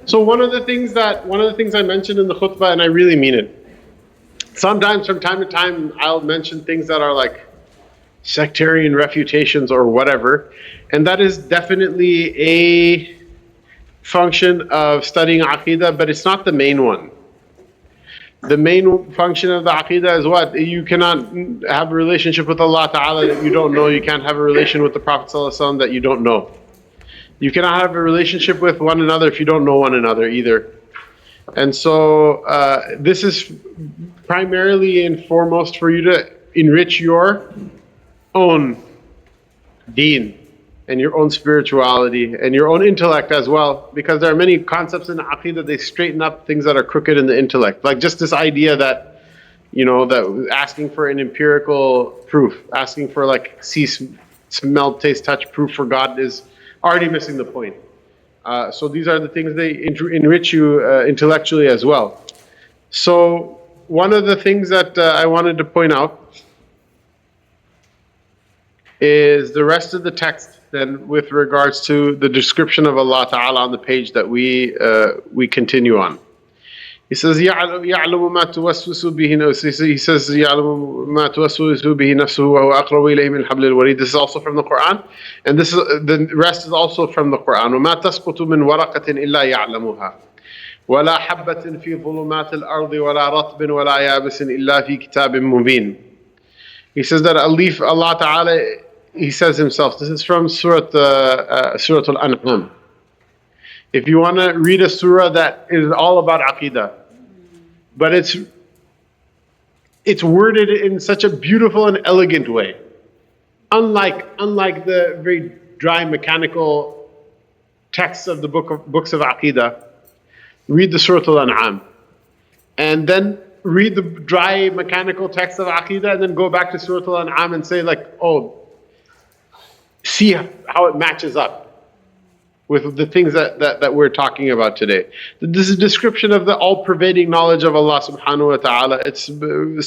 So one of the things I mentioned in the khutbah, and I really mean it. Sometimes from time to time I'll mention things that are like sectarian refutations or whatever, and that is definitely a function of studying Aqeedah, but it's not the main one. The main function of the Aqeedah is what? You cannot have a relationship with Allah Ta'ala that you don't know. You can't have a relation with the Prophet ﷺ that you don't know. You cannot have a relationship with one another if you don't know one another either. And so this is primarily and foremost for you to enrich your own deen and your own spirituality and your own intellect as well, because there are many concepts in Aqeedah, they straighten up things that are crooked in the intellect. Like just this idea that, that asking for an empirical proof, asking for like see, smell, taste, touch proof for God is already missing the point. So these are the things they enrich you intellectually as well. So one of the things that I wanted to point out is the rest of the text then with regards to the description of Allah Ta'ala on the page that we continue on. He says, يَعْلَمُ مَا تُوَسْوِسُ بِهِ. He says, يَعْلَمُ مَا تُوَسْوِسُ بِهِ نَفْسُهُ وَهُوَ أَقْرَبُ إِلَيْهِ مِنْ حَبْلِ الْوَرِيدِ. This is also from the Quran, and this is the rest is also from the Quran. وَمَا تَسْقُطُ مِنْ وَرَقَةٍ إِلَّا يَعْلَمُهَا وَلَا حَبَّةٍ فِي ظُلُمَاتِ الْأَرْضِ وَلَا رَطْبٍ وَلَا يَابِسٍ إِلَّا فِي كِتَابٍ مُبِينٍ. He says that Allah Ta'ala, He says Himself, this is from Surah Al-An'am. If you want to read a surah that is all about Aqeedah, but it's worded in such a beautiful and elegant way, unlike the very dry mechanical texts of the books of Aqeedah. Read the Surah Al-An'am, and then read the dry mechanical text of Aqeedah, and then go back to Surah Al-An'am and say like, oh, see how it matches up with the things that we're talking about today. This is a description of the all-pervading knowledge of Allah subhanahu wa ta'ala. It's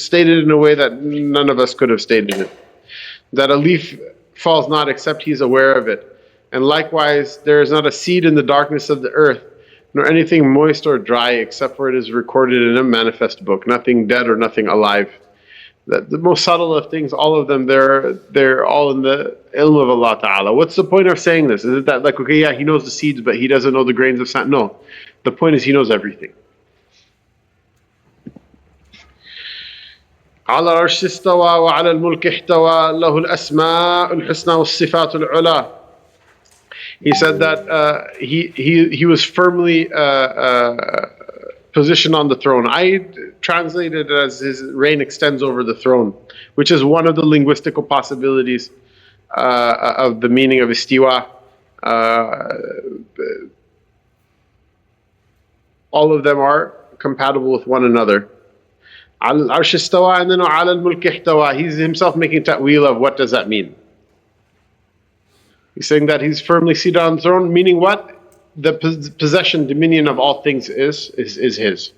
stated in a way that none of us could have stated it. That a leaf falls not except He's aware of it. And likewise, there is not a seed in the darkness of the earth, nor anything moist or dry, except for it is recorded in a manifest book. Nothing dead or nothing alive. The most subtle of things, all of them, they're all in the ilm of Allah Ta'ala. What's the point of saying this? Is it that like, okay, yeah, He knows the seeds, but He doesn't know the grains of sand? No. The point is He knows everything. على العرش استوى وعلى الملك احتوى له الأسماء الحسنى والصفات العلى. He said that he was firmly positioned on the throne. I translated it as His reign extends over the throne, which is one of the linguistical possibilities of the meaning of istiwa. All of them are compatible with one another. Al-Arsh istawa and then Al Mulk ihtawa. He's himself making ta'wil of what does that mean. He's saying that He's firmly seated on the throne, meaning what? The possession, dominion of all things is His.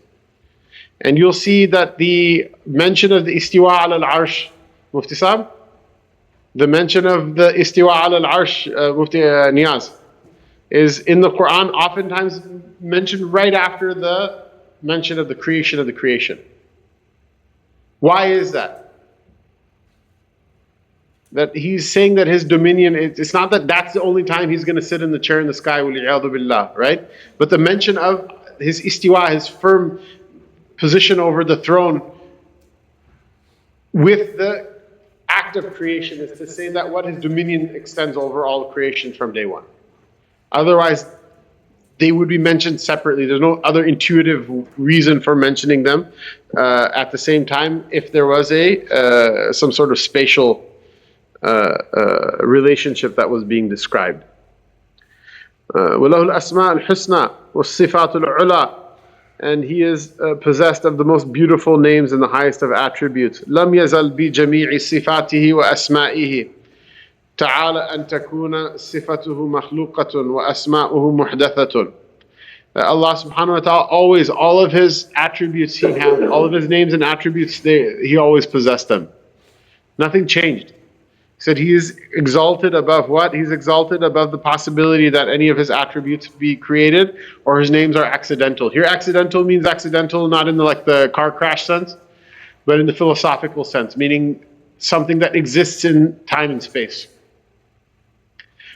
And you'll see that the mention of the istiwa al-arsh, Mufti Saab, the mention of the istiwa al-arsh, Mufti Niyaz, is in the Quran oftentimes mentioned right after the mention of the creation of the creation. Why is that? That He's saying that His dominion, it's not that that's the only time He's going to sit in the chair in the sky, wal-'iyadhu billah, right? But the mention of His istiwa, His firm position over the throne with the act of creation is to say that what His dominion extends over all creation from day one. Otherwise, they would be mentioned separately. There's no other intuitive reason for mentioning them at the same time if there was some sort of spatial relationship that was being described. وَلَهُ الْأَسْمَاءُ الْحُسْنَى وَالصِّفَاتُ الْعُلَى. And He is possessed of the most beautiful names and the highest of attributes. لَمْ يَزَلْ بِجَمِيعِ صِفَاتِهِ وَأَسْمَائِهِ تعالى أن تكون صفته مخلوقة وأسماؤه محدثة. Allah subhanahu wa ta'ala always, all of His attributes He had, all of His names and attributes, He always possessed them. Nothing changed. said he is exalted above what? He's exalted above the possibility that any of his attributes be created or his names are accidental. Here accidental means accidental not in the car crash sense, but in the philosophical sense, meaning something that exists in time and space.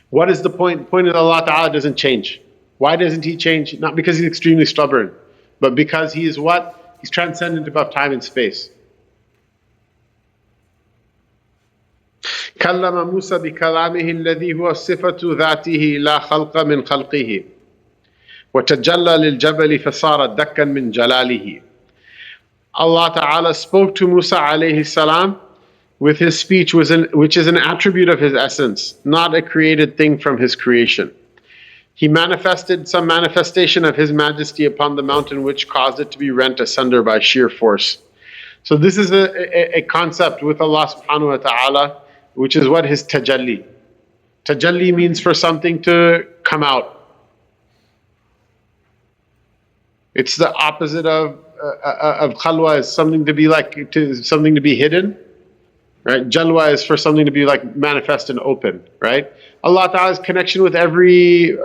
What is the point? The point is Allah Ta'ala doesn't change. Why doesn't He change? Not because He's extremely stubborn, but because He is what? He's transcendent above time and space. كلم موسى بكلامه الذي هو صفة ذاته لا خلق من خلقه وتجلى للجبل فصار دكا من جلاله. Allah Ta'ala spoke to Musa alayhi salam with His speech, which is an attribute of His essence, not a created thing from His creation. He manifested some manifestation of His majesty upon the mountain, which caused it to be rent asunder by sheer force. So this is a concept with Allah subhanahu wa ta'ala, which is what? His tajalli. Tajalli means for something to come out. It's the opposite of khalwa, is something to be something to be hidden. Right? Jalwa is for something to be manifest and open. Right? Allah Ta'ala's connection with every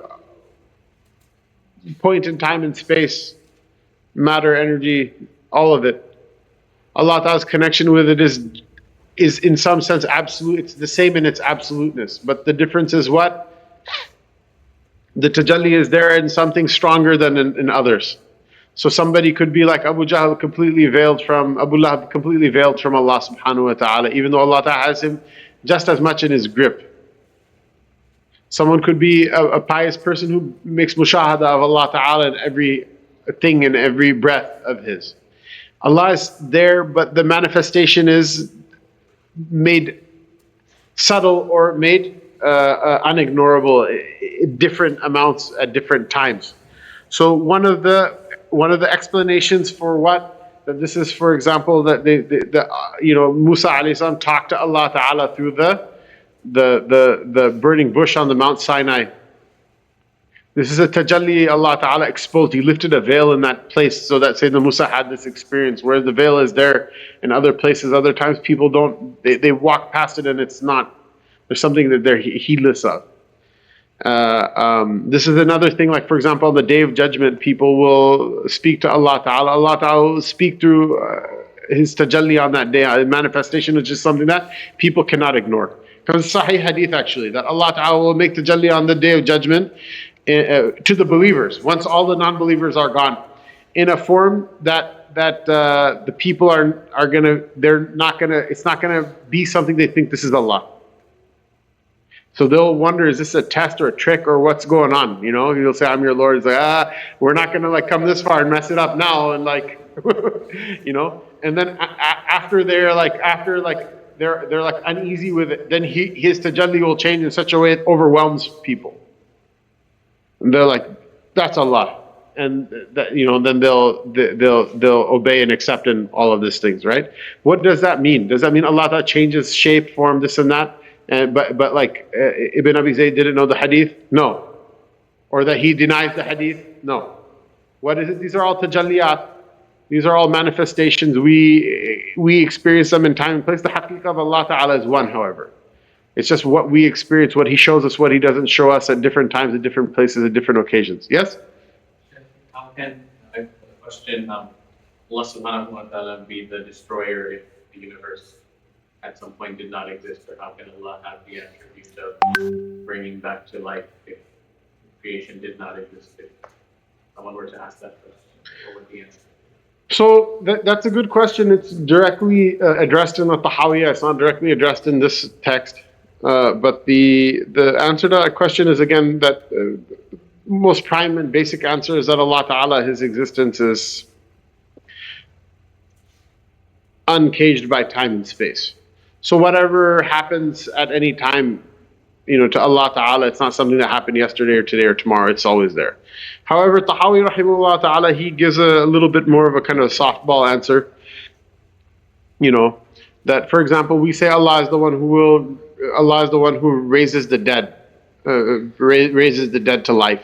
point in time and space, matter, energy, all of it. Allah Ta'ala's connection with it is in some sense absolute. It's the same in its absoluteness, but the difference is what? The tajalli is there in something stronger than in others. So somebody could be like Abu Lahab completely veiled from Allah subhanahu wa ta'ala, even though Allah Ta'ala has him just as much in His grip. Someone could be a pious person who makes mushahada of Allah Ta'ala in every thing, in every breath of His. Allah is there, but the manifestation is made subtle or made unignorable, different amounts at different times. So one of the explanations for that this is, for example, that Musa alayhi salam talked to Allah Ta'ala through the burning bush on the Mount Sinai. This is a tajalli. Allah Ta'ala exposed. He lifted a veil in that place so that Sayyidina Musa had this experience, where the veil is there in other places. Other times people don't, they walk past it and it's not. There's something that they're heedless of. This is another thing, like for example, on the Day of Judgment, people will speak to Allah Ta'ala. Allah Ta'ala will speak through His tajalli on that day. A manifestation is just something that people cannot ignore. Because it's Sahih Hadith actually, that Allah Ta'ala will make tajalli on the Day of Judgment to the believers, once all the non-believers are gone, in a form that the people it's not gonna be something they think this is Allah. So they'll wonder, is this a test or a trick or what's going on? He'll say, I'm your Lord. It's like, we're not gonna come this far and mess it up now, and and then after they're uneasy with it, then his tajalli will change in such a way it overwhelms people. And they're like, that's Allah, and then they'll obey and accept in all of these things, right? What does that mean? Does that mean Allah Ta'ala changes shape, form, this and that? But Ibn Abi Zayd didn't know the hadith? No. Or that he denies the hadith? No. What is it? These are all tajalliyat. These are all manifestations. We experience them in time and place. The haqiqah of Allah Ta'ala is one, however. It's just what we experience, what He shows us, what He doesn't show us at different times, at different places, at different occasions. Yes? How can, the question, Allah subhanahu wa ta'ala be the destroyer if the universe at some point did not exist? Or how can Allah have the attribute of bringing back to life if creation did not exist? If someone were to ask that question, what would the answer? So that's a good question. It's directly addressed in the Tahawiyah. It's not directly addressed in this text. But the answer to that question is, again, that most prime and basic answer is that Allah Ta'ala, His existence is uncaged by time and space. So whatever happens at any time, to Allah Ta'ala, it's not something that happened yesterday or today or tomorrow. It's always there. However, Tahawi rahimahullah Ta'ala, he gives a little bit more of a kind of softball answer. That, for example, we say Allah is the one who raises the dead, raises the dead to life,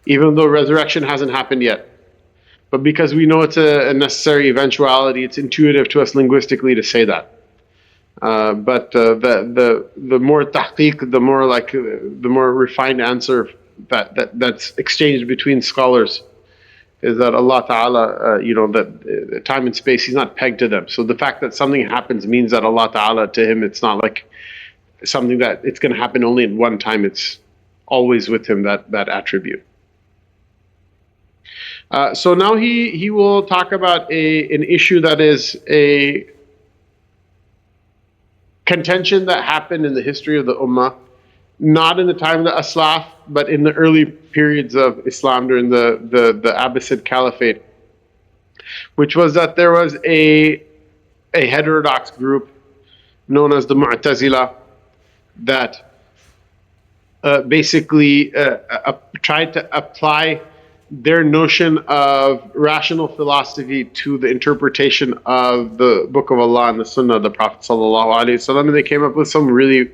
even though resurrection hasn't happened yet. But because we know it's a necessary eventuality, it's intuitive to us linguistically to say that. But the more tahqiq, the more like the more refined answer that's exchanged between scholars is that Allah Ta'ala, that time and space, He's not pegged to them. So the fact that something happens means that Allah Ta'ala, to Him, it's not like something that it's going to happen only at one time. It's always with Him, that attribute. So now he will talk about an issue that is a contention that happened in the history of the Ummah, not in the time of the Aslaf, but in the early periods of Islam during the Abbasid Caliphate, which was that there was a heterodox group known as the Mu'tazila that basically tried to apply their notion of rational philosophy to the interpretation of the Book of Allah and the Sunnah of the Prophet ﷺ, and they came up with some really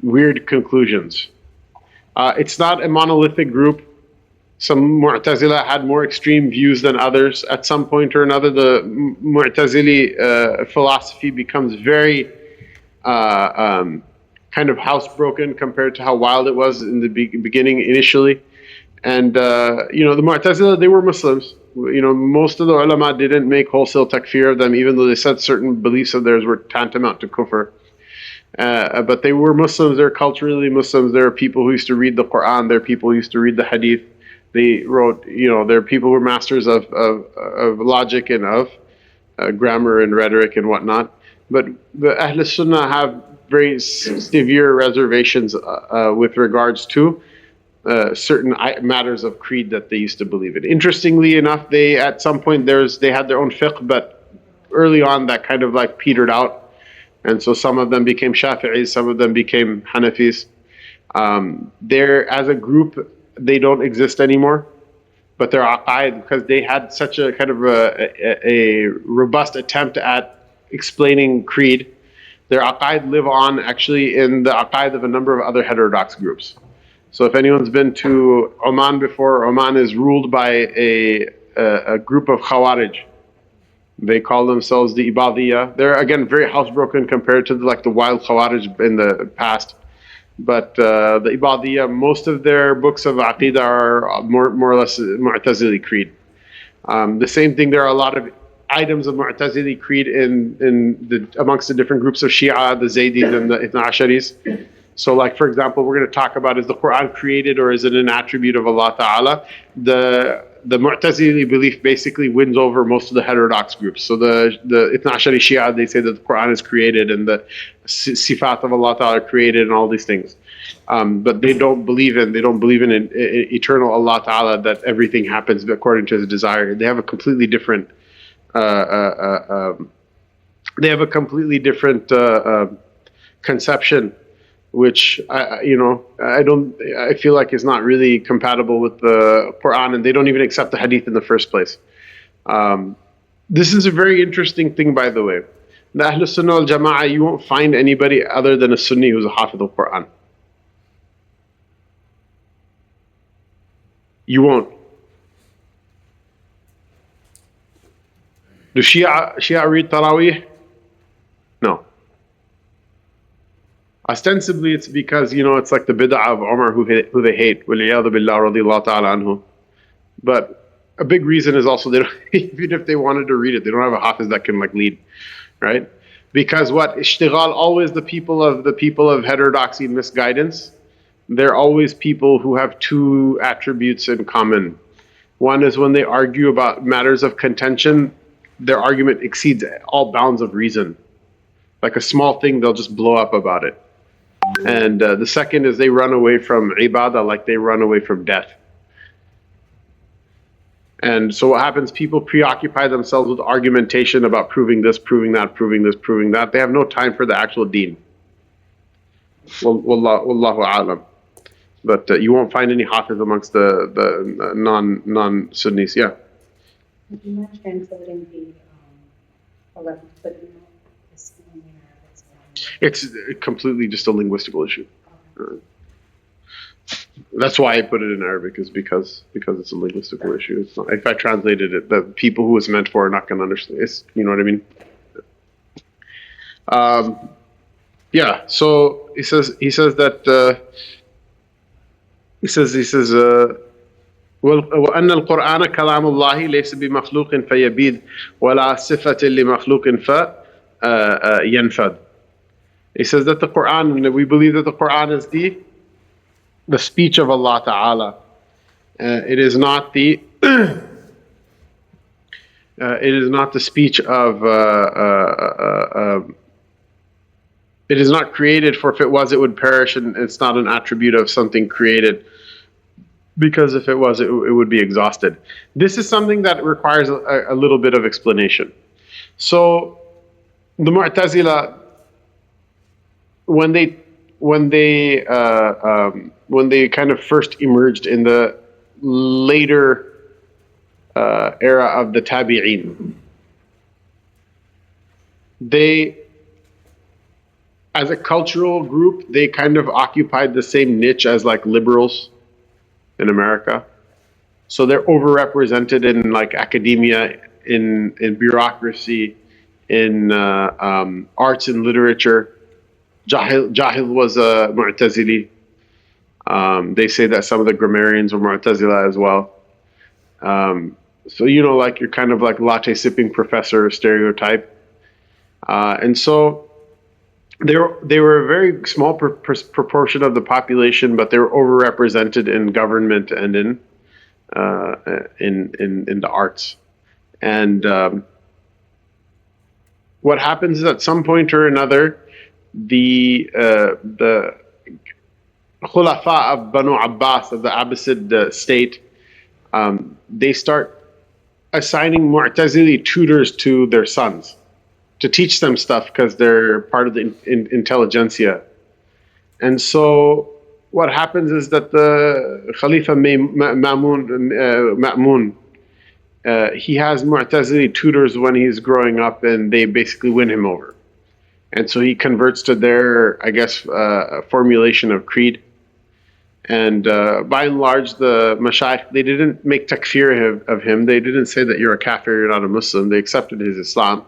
weird conclusions. It's not a monolithic group. Some Mu'tazila had more extreme views than others. At some point or another, the Mu'tazili philosophy becomes very kind of housebroken compared to how wild it was in the beginning initially. And the Mu'tazila, they were Muslims. Most of the ulama didn't make wholesale takfir of them, even though they said certain beliefs of theirs were tantamount to kufr. But they were Muslims. They're culturally Muslims. There are people who used to read the Quran. There are people who used to read the Hadith. They wrote, there are people who were masters of logic and of grammar and rhetoric and whatnot. But the Ahlus Sunnah have very severe reservations with regards to certain matters of creed that they used to believe in. Interestingly enough, they at some point they had their own fiqh, but early on that kind of like petered out, and so some of them became Shafi'is, some of them became Hanafis. They're, as a group, they don't exist anymore, but their aqaid, because they had such a kind of a robust attempt at explaining creed, their aqaid live on actually in the aqaid of a number of other heterodox groups. So if anyone's been to Oman before, Oman is ruled by a group of Khawarij. They call themselves the Ibadiyya. They're, again, very housebroken compared to the wild Khawarij in the past. But the Ibadiyya, most of their books of Aqeedah are more or less Mu'tazili creed. The same thing, there are a lot of items of Mu'tazili creed amongst the different groups of Shia, the Zaydis and the Ithna Asharis. So, like, for example, we're going to talk about, is the Quran created or is it an attribute of Allah Ta'ala? The Mu'tazili belief basically wins over most of the heterodox groups. So the Ithna Ashari Shia, they say that the Quran is created and the sifat of Allah Ta'ala are created and all these things. But they don't believe in an eternal Allah Ta'ala, that everything happens according to His desire. They have a completely different conception, which I feel like is not really compatible with the Quran, and they don't even accept the Hadith in the first place. This is a very interesting thing, by the way. The Ahlus Sunnah Wal Jamaah, you won't find anybody other than a Sunni who's a Hafidh of Quran. You won't. Do Shia read Taraweeh? No. Ostensibly, it's because, it's like the bid'ah of Umar who they hate. وَلِعِيَاذُ بِاللَّهِ رَضِيَ اللَّهُ تَعَالَى عَنْهُ. But a big reason is also even if they wanted to read it, they don't have a hafiz that can lead, right? Because ishtighal, always the people of heterodoxy and misguidance, they're always people who have two attributes in common. One is when they argue about matters of contention, their argument exceeds all bounds of reason. Like a small thing, they'll just blow up about it. And the second is they run away from ibadah like they run away from death. And so what happens, people preoccupy themselves with argumentation about proving this, proving that, proving this, proving that. They have no time for the actual deen. Wallahu a'lam. But you won't find any hafiz amongst the non-Sunnis. Yeah. Would you mind translating the 11th footnote? It's completely just a linguistical issue. That's why I put it in Arabic, is because it's a linguistical issue. It's not, if I translated it, the people who it's meant for are not going to understand. You know what I mean? Yeah. So he says that he says وأن القرآن كلام الله ليس بمخلوق فيبيد ولا صفة لمخلوق فينفد. He says that the Quran, we believe that the Quran is the speech of Allah Ta'ala. It is not the speech of it is not created, for if it was, it would perish, and it's not an attribute of something created, because if it was, it would be exhausted. This is something that requires a little bit of explanation. So the Mu'tazila, when they kind of first emerged in the later era of the Tabi'een, they, as a cultural group, they kind of occupied the same niche as like liberals in America. So they're overrepresented in like academia, in bureaucracy, in arts and literature. Jahil was a Mu'tazili. They say that some of the grammarians were Mu'tazila as well. So, you know, like you're kind of like latte sipping professor stereotype. And so they were a very small proportion of the population, but they were overrepresented in government and in the arts. And what happens is, at some point or another, the Khulafa of Banu Abbas, of the Abbasid state, they start assigning Mu'tazili tutors to their sons to teach them stuff, because they're part of the intelligentsia. And so what happens is that the Khalifa Ma'mun, he has Mu'tazili tutors when he's growing up, and they basically win him over. And so he converts to their, I guess, formulation of creed. And by and large, the Mashayikh, they didn't make takfir of him. They didn't say that you're a kafir, you're not a Muslim. They accepted his Islam.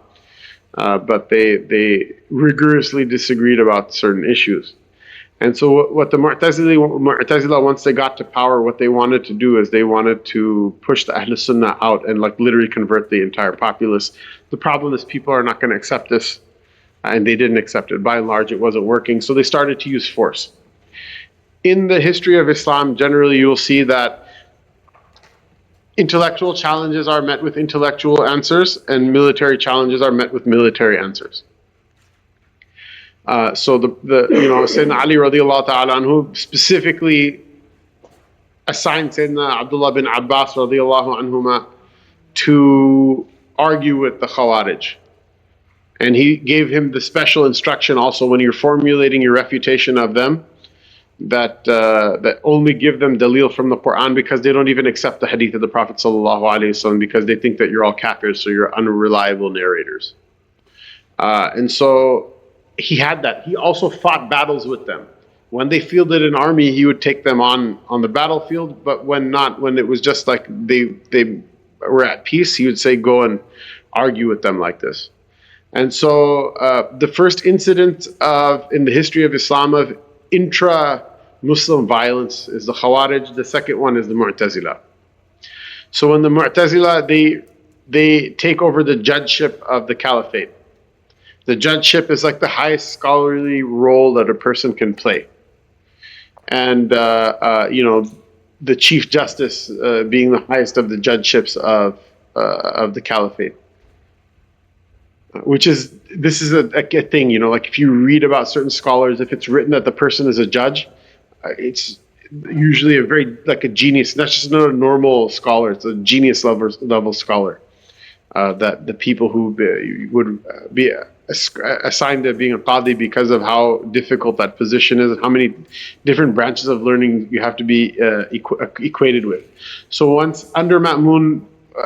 But they rigorously disagreed about certain issues. And so what the Mu'tazila, once they got to power, what they wanted to do is they wanted to push the Ahlus Sunnah out and like literally convert the entire populace. The problem is people are not going to accept this, and they didn't accept it. By and large, it wasn't working, so they started to use force. In the history of Islam, generally you will see that intellectual challenges are met with intellectual answers, and military challenges are met with military answers. So Sayyidina Ali radiallahu ta'ala anhu specifically assigned Sayyidina Abdullah bin Abbas radiallahu anhuma to argue with the Khawarij. And he gave him the special instruction also, when you're formulating your refutation of them, that only give them dalil from the Quran, because they don't even accept the hadith of the Prophet ﷺ, because they think that you're all kafirs, so you're unreliable narrators. And so he had that. He also fought battles with them. When they fielded an army, he would take them on the battlefield, but when it was just like they were at peace, he would say, go and argue with them like this. And so the first incident in the history of Islam of intra-Muslim violence is the Khawarij. The second one is the Mu'tazila. So when the Mu'tazila, they take over the judgeship of the caliphate. The judgeship is like the highest scholarly role that a person can play. And, the chief justice being the highest of the judgeships of the caliphate. This is a thing, like if you read about certain scholars, if it's written that the person is a judge, it's usually a genius. That's just not a normal scholar, it's a genius level scholar. That the people who would be assigned to being a qadi, because of how difficult that position is, and how many different branches of learning you have to be equated with. So once under Ma'mun,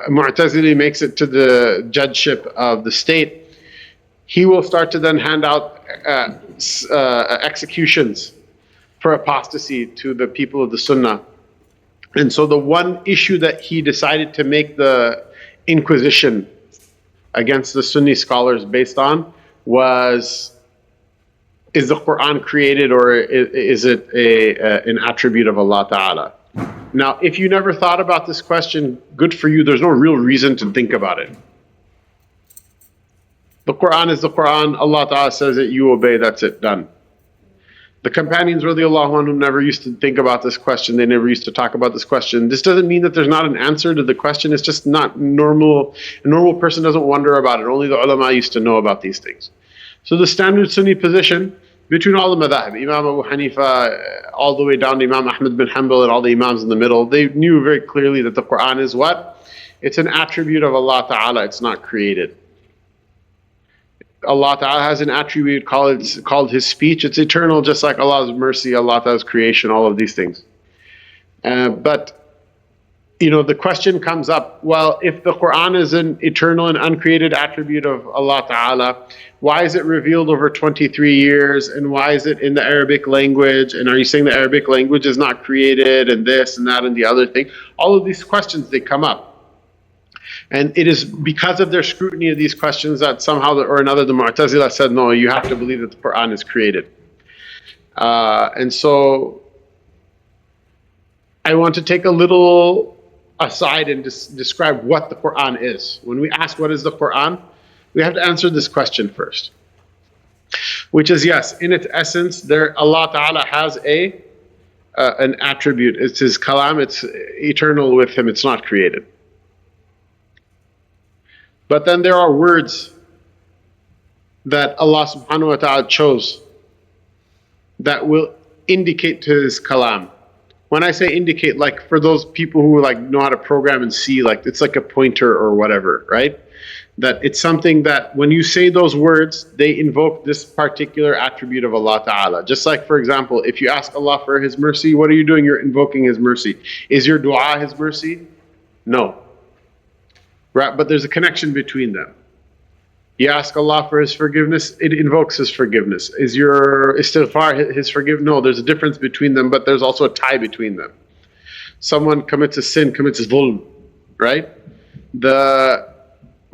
Mu'tazili makes it to the judgeship of the state, he will start to then hand out executions for apostasy to the people of the Sunnah. And so the one issue that he decided to make the Inquisition against the Sunni scholars based on was is the Quran created, or is it an attribute of Allah Ta'ala? Now, if you never thought about this question, good for you. There's no real reason to think about it. The Quran is the Quran. Allah Ta'ala says it, you obey, that's it, done. The companions radiallahu anhum never used to think about this question. They never used to talk about this question. This doesn't mean that there's not an answer to the question. It's just not normal. A normal person doesn't wonder about it. Only the ulama used to know about these things. So the standard Sunni position between all the madhahib, Imam Abu Hanifa, all the way down to Imam Ahmad bin Hanbal and all the imams in the middle, they knew very clearly that the Quran is what? It's an attribute of Allah Ta'ala. It's not created. Allah Ta'ala has an attribute called His speech. It's eternal, just like Allah's mercy, Allah Ta'ala's creation, all of these things. But the question comes up, well, if the Quran is an eternal and uncreated attribute of Allah Ta'ala, why is it revealed over 23 years? And why is it in the Arabic language? And are you saying the Arabic language is not created, and this and that and the other thing? All of these questions, they come up. And it is because of their scrutiny of these questions that somehow or another the Mu'tazila said, no, you have to believe that the Quran is created. And so I want to take a little aside and describe what the Quran is. When we ask what is the Quran, we have to answer this question first. Which is, yes, in its essence, Allah Ta'ala has an attribute. It's His kalam, it's eternal with Him, it's not created. But then there are words that Allah subhanahu wa ta'ala chose that will indicate to His kalam. When I say indicate, like for those people who know how to program and see, it's like a pointer or whatever, right? That it's something that when you say those words, they invoke this particular attribute of Allah Ta'ala. Just like, for example, if you ask Allah for His mercy, what are you doing? You're invoking His mercy. Is your dua His mercy? No. Right, but there's a connection between them. You ask Allah for His forgiveness, it invokes His forgiveness. Is your istighfar His forgiveness? No, there's a difference between them, but there's also a tie between them. Someone commits a sin, commits zulm, right? The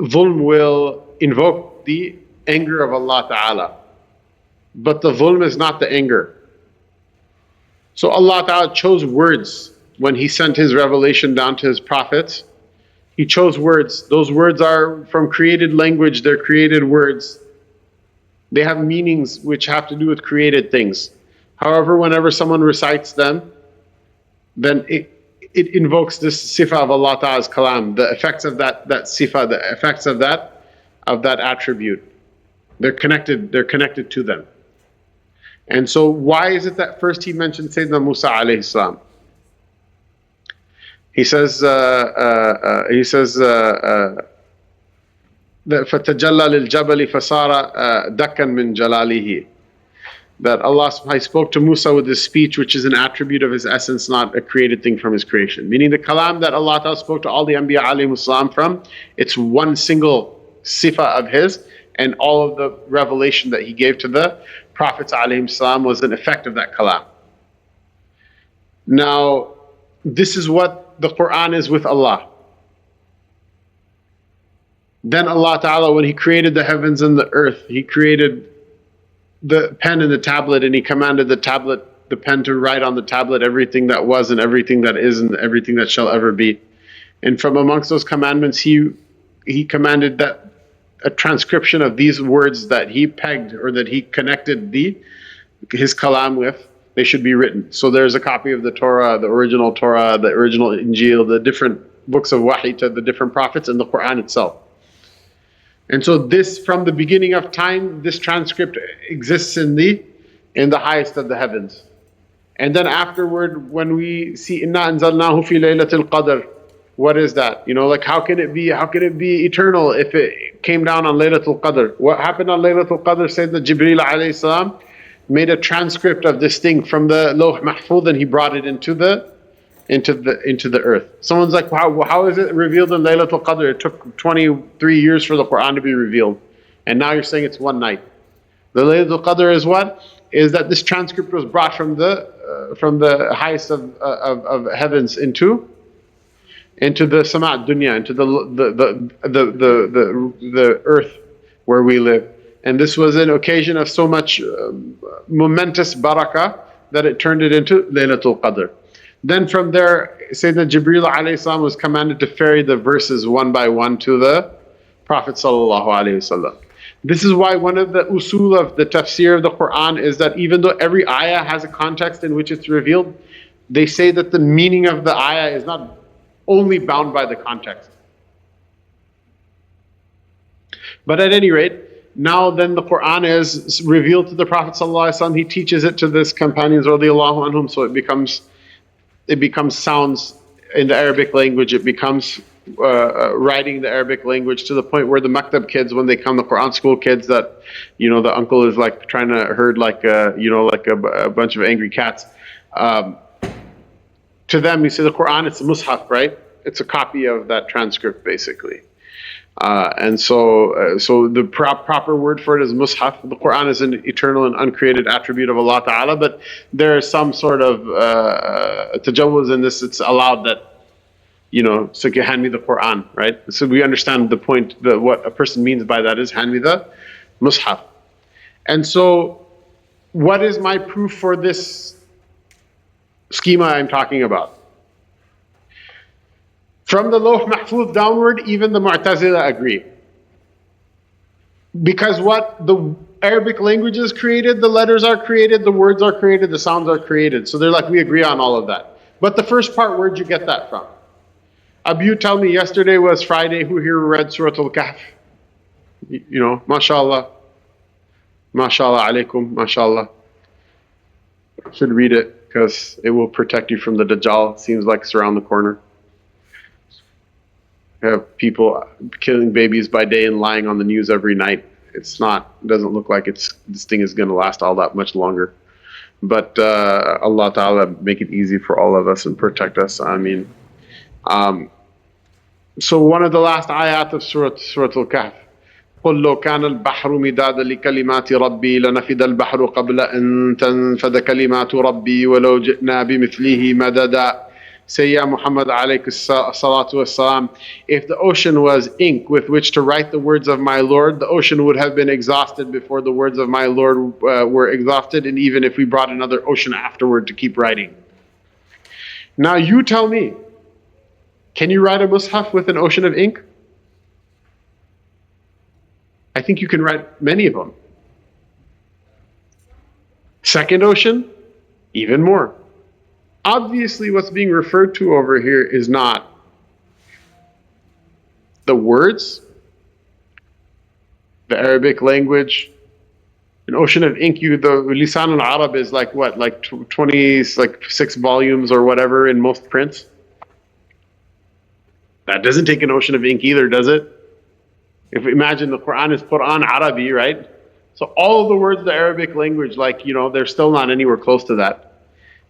zulm will invoke the anger of Allah Ta'ala, but the zulm is not the anger. So Allah Ta'ala chose words when He sent His revelation down to His prophets. He chose words. Those words are from created language. They're created words. They have meanings which have to do with created things. However, whenever someone recites them, then it invokes this sifa of Allah Ta'ala's kalam, the effects of that sifa, the effects of that attribute. They're connected to them. And so why is it that first He mentioned Sayyidina Musa alayhi salam? He says that فَتَجَلَّى لِلْجَبَلِ فَصَارَ دَكًّا مِنْ جَلَالِهِ. That Allah subhanahu wa ta'ala spoke to Musa with His speech, which is an attribute of His essence, not a created thing from His creation. Meaning the kalam that Allah ta'ala spoke to all the Anbiya alayhimus salam from, it's one single sifa of His, and all of the revelation that He gave to the Prophets alayhimus salam was an effect of that kalam. Now, this is what the Quran is with Allah. Then Allah Ta'ala, when He created the heavens and the earth, He created the pen and the tablet, and He commanded the pen to write on the tablet everything that was and everything that is and everything that shall ever be. And from amongst those commandments, He commanded that a transcription of these words that He pegged or that He connected His kalam with, they should be written. So there's a copy of the Torah, the original Injil, the different books of Wahy to the different prophets, and the Quran itself. And so this, from the beginning of time, this transcript exists in the highest of the heavens. And then afterward, when we see Inna anzalnahu fi laylatil qadr, what is that? How can it be eternal if it came down on Laylatul Qadr? What happened on Laylatul Qadr? Sayyidina Jibreel alayhi salam made a transcript of this thing from the Lawh Mahfuz, and he brought it into the earth. Someone's like, how is it revealed in Laylatul Qadr? It took 23 years for the Quran to be revealed, and now you're saying it's one night. The Laylatul Qadr is what? Is that this transcript was brought from the highest of heavens into the Sama' Dunya, into the earth where we live. And this was an occasion of so much momentous barakah that it turned it into Laylatul Qadr. Then from there, Sayyidina Jibreel alayhi salam was commanded to ferry the verses one by one to the Prophet sallallahu alayhi wasallam. This is why one of the usul of the tafsir of the Quran is that even though every ayah has a context in which it's revealed, they say that the meaning of the ayah is not only bound by the context. But at any rate, now then the Quran is revealed to the Prophet ﷺ, he teaches it to his companions radiallahu anhum, so it becomes sounds in the Arabic language, it becomes writing the Arabic language, to the point where the maktab kids, when they come, the Quran school kids, that, you know, the uncle is like trying to herd like a bunch of angry cats. To them, you say the Quran, it's a mushaf, right? It's a copy of that transcript, basically. And so the proper word for it is mushaf. The Quran is an eternal and uncreated attribute of Allah Ta'ala, but there is some sort of tajawuz in this. It's allowed that, you know, so you hand me the Quran, right? So we understand the point, that what a person means by that is hand me the mushaf. And so what is my proof for this schema I'm talking about? From the Lawh Mahfuz downward, even the Mu'tazila agree. Because what the Arabic language is created, the letters are created, the words are created, the sounds are created. So they're like, we agree on all of that. But the first part, where'd you get that from? Abu, tell me, yesterday was Friday, who here read Surah Al-Kahf? You know, mashallah. Mashallah alaikum, mashallah. Should read it, because it will protect you from the Dajjal. Seems like it's around the corner. Have people killing babies by day and lying on the news every night. It doesn't look like this thing is going to last all that much longer. But Allah Ta'ala make it easy for all of us and protect us. I mean, so one of the last ayat of Surah Al-Kahf, قُلْ لَوْ كَانَ الْبَحْرُ مِدَادًا لِكَلِمَاتِ رَبِّي لَنَفِدَ الْبَحْرُ قَبْلَ أَن تَنْفَدَ كَلِمَاتُ رَبِّي وَلَوْ جِئْنَا بِمِثْلِهِ مَدَدًا. Say, Ya Muhammad alayhi salatu wassalam, if the ocean was ink with which to write the words of my Lord, the ocean would have been exhausted before the words of my Lord were exhausted, and even if we brought another ocean afterward to keep writing. Now you tell me, can you write a mushaf with an ocean of ink? I think you can write many of them. Second ocean, even more. Obviously, what's being referred to over here is not the words, the Arabic language. An ocean of ink, the Lisan al-Arab is like what, like 6 volumes or whatever in most prints. That doesn't take an ocean of ink either, does it? If we imagine the Quran is Quran Arabi, right? So all of the words of the Arabic language, like, you know, they're still not anywhere close to that.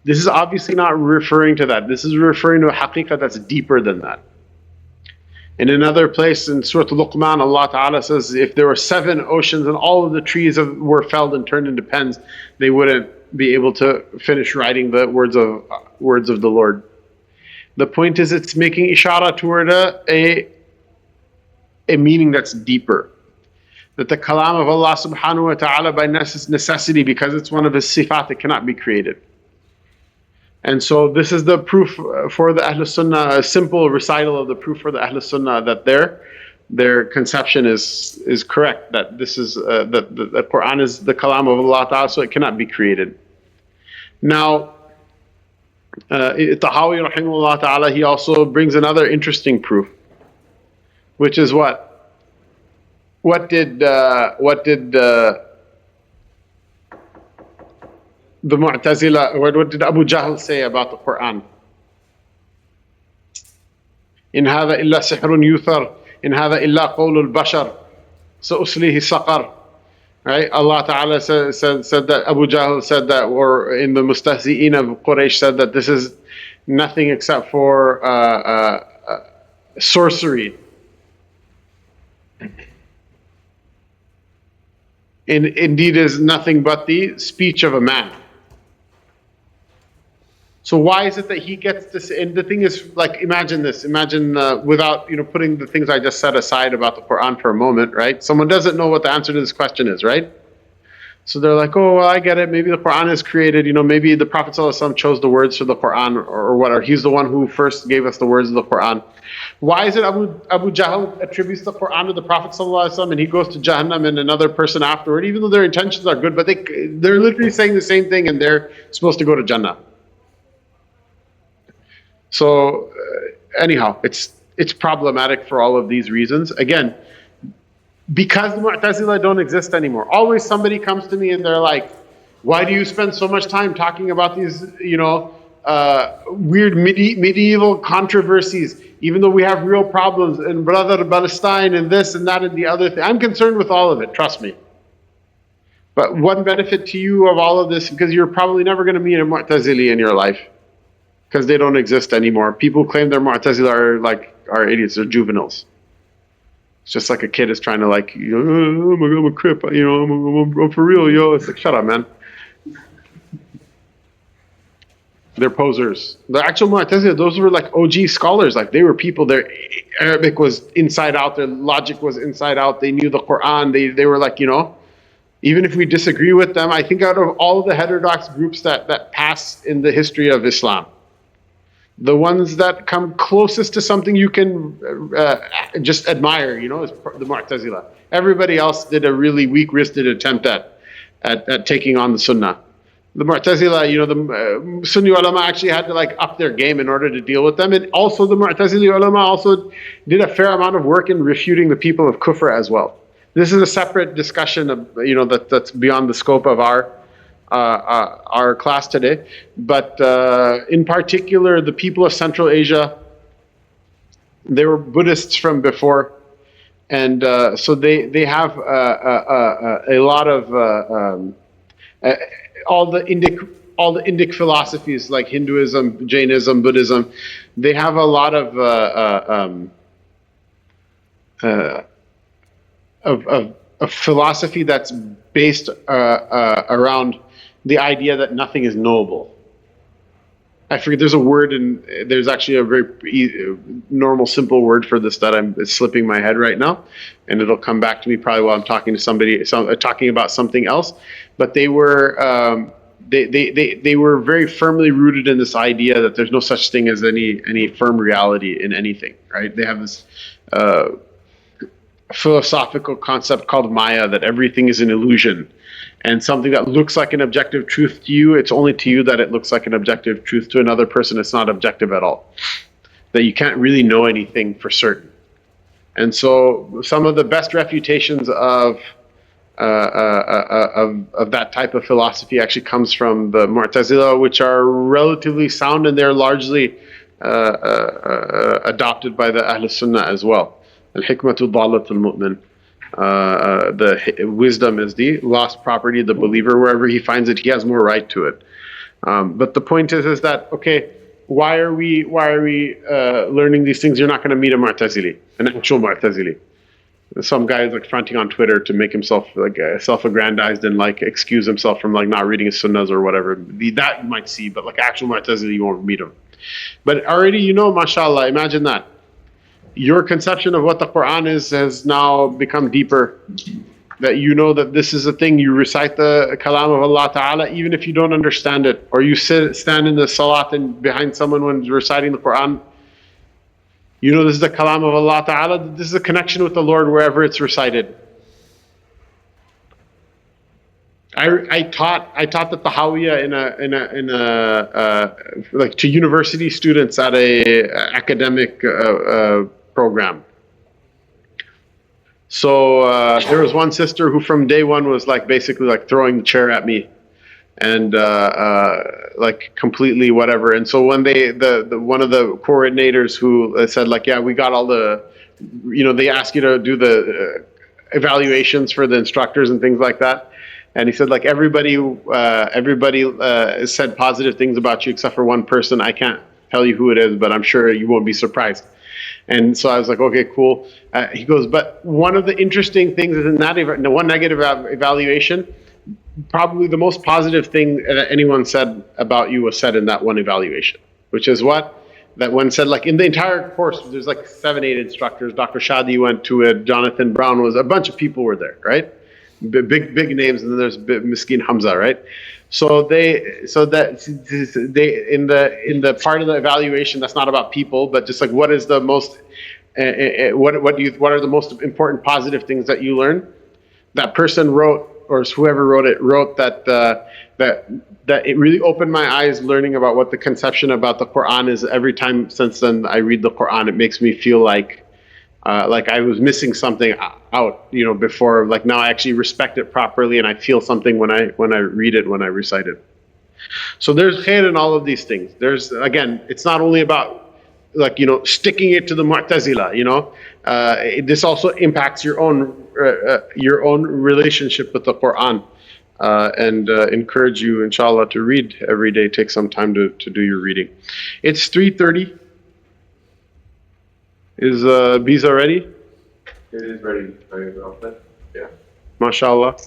This is obviously not referring to that. This is referring to a haqiqah that's deeper than that. In another place in Surah Luqman, Allah Ta'ala says, if there were 7 oceans and all of the trees were felled and turned into pens, they wouldn't be able to finish writing the words of the Lord. The point is, it's making ishara toward a meaning that's deeper. That the kalam of Allah subhanahu wa ta'ala by necessity, because it's one of His sifat, it cannot be created. And so this is the proof for the Ahlus Sunnah, a simple recital of the proof for the Ahlus Sunnah, that their conception is correct, that this is that the Quran is the kalam of Allah Ta'ala, so it cannot be created. Now, Tahawi rahimahullah ta'ala, he also brings another interesting proof, which is what? What did the Mu'tazila, what did Abu Jahl say about the Quran? In hadha illa sihrun yuthar, in hadha illa qawlul bashar, sa'uslihi saqar. Right? Allah Ta'ala said that, Abu Jahl said that, or in the Mustahzi'een of Quraysh said that this is nothing except for sorcery. Indeed is nothing but the speech of a man. So why is it that he gets to say, and the thing is, like, imagine this, without, putting the things I just said aside about the Quran for a moment, right? Someone doesn't know what the answer to this question is, right? So they're like, oh, well, I get it. Maybe the Quran is created, maybe the Prophet ﷺ chose the words for the Quran or whatever. He's the one who first gave us the words of the Quran. Why is it Abu Jahl attributes the Quran to the Prophet ﷺ and he goes to Jahannam and another person afterward, even though their intentions are good, but they're literally saying the same thing and they're supposed to go to Jannah. So anyhow, it's problematic for all of these reasons. Again, because the Mu'tazila don't exist anymore. Always somebody comes to me and they're like, why do you spend so much time talking about these, weird medieval controversies, even though we have real problems in brother Palestine and this and that and the other thing. I'm concerned with all of it, trust me. But one benefit to you of all of this, because you're probably never going to meet a Mu'tazili in your life, because they don't exist anymore. People who claim they're Mu'tazila are idiots, they're juveniles. It's just like a kid is trying to I'm a crip, I'm for real, yo. It's like, shut up, man. They're posers. The actual Mu'tazila, those were like OG scholars. Like they were people, their Arabic was inside out, their logic was inside out. They knew the Quran. They were like, even if we disagree with them, I think out of all of the heterodox groups that pass in the history of Islam, the ones that come closest to something you can just admire, is the Mu'tazila. Everybody else did a really weak-wristed attempt at taking on the Sunnah. The Mu'tazila, the Sunni ulama actually had to up their game in order to deal with them. And also the Mu'tazili ulama also did a fair amount of work in refuting the people of Kufr as well. This is a separate discussion of, that's beyond the scope of our class today, but in particular, the people of Central Asia, they were Buddhists from before, and so they have a lot of all the Indic philosophies like Hinduism, Jainism, Buddhism. They have a lot of philosophy that's based around the idea that nothing is knowable. I forget, there's a word, and there's actually a very normal, simple word for this that it's slipping my head right now, and it'll come back to me probably while I'm talking to somebody, talking about something else. But they were they were very firmly rooted in this idea that there's no such thing as any firm reality in anything, right? They have this philosophical concept called Maya, that everything is an illusion. And something that looks like an objective truth to you, it's only to you that it looks like an objective truth. To another person, it's not objective at all. That you can't really know anything for certain. And so some of the best refutations of that type of philosophy actually comes from the Mu'tazila, which are relatively sound, and they're largely adopted by the Ahlus Sunnah as well. Al-hikmatu dalatul mu'min. The wisdom is the lost property of the believer. Wherever he finds it, he has more right to it. But the point is that, okay, why are we learning these things? You're not going to meet a Mu'tazili, an actual Mu'tazili. Some guy is fronting on Twitter to make himself self-aggrandized and excuse himself from not reading his sunnahs or whatever. That you might see, but actual Mu'tazili, you won't meet him. But already, mashallah, imagine that. Your conception of what the Quran is has now become deeper. That that this is a thing. You recite the kalam of Allah Ta'ala even if you don't understand it. Or you stand in the salat and behind someone when reciting the Quran. This is the kalam of Allah Ta'ala. This is a connection with the Lord wherever it's recited. I taught the Tahawiyah to university students at a academic program. So there was one sister who from day one was basically throwing the chair at me and completely whatever. And so when one of the coordinators who said yeah, we got all the, they ask you to do the evaluations for the instructors and things like that. And he said everybody said positive things about you except for one person. I can't tell you who it is, but I'm sure you won't be surprised. And so I was like, okay, cool. He goes, but one of the interesting things is in that one negative evaluation, probably the most positive thing that anyone said about you was said in that one evaluation, which is what? That one said, like in the entire course, there's like 7, 8 instructors. Dr. Shadi went to it. Jonathan Brown was, a bunch of people were there, right? Big names, and then there's Miskin Hamzah, right? So they in the part of the evaluation that's not about people, but just like what is the most, what are the most important positive things that you learn? That person wrote, or whoever wrote it, wrote that that it really opened my eyes learning about what the conception about the Quran is. Every time since then I read the Quran, it makes me feel like I was missing something out, before. Like now I actually respect it properly, and I feel something when I read it, when I recite it. So there's khair in all of these things. There's, again, it's not only about sticking it to the Mu'tazila. This also impacts your own relationship with the Quran, and encourage you, inshallah, to read every day. Take some time to do your reading. It's 3:30. Is Biza ready? It is ready. Very well. Yeah. MashaAllah.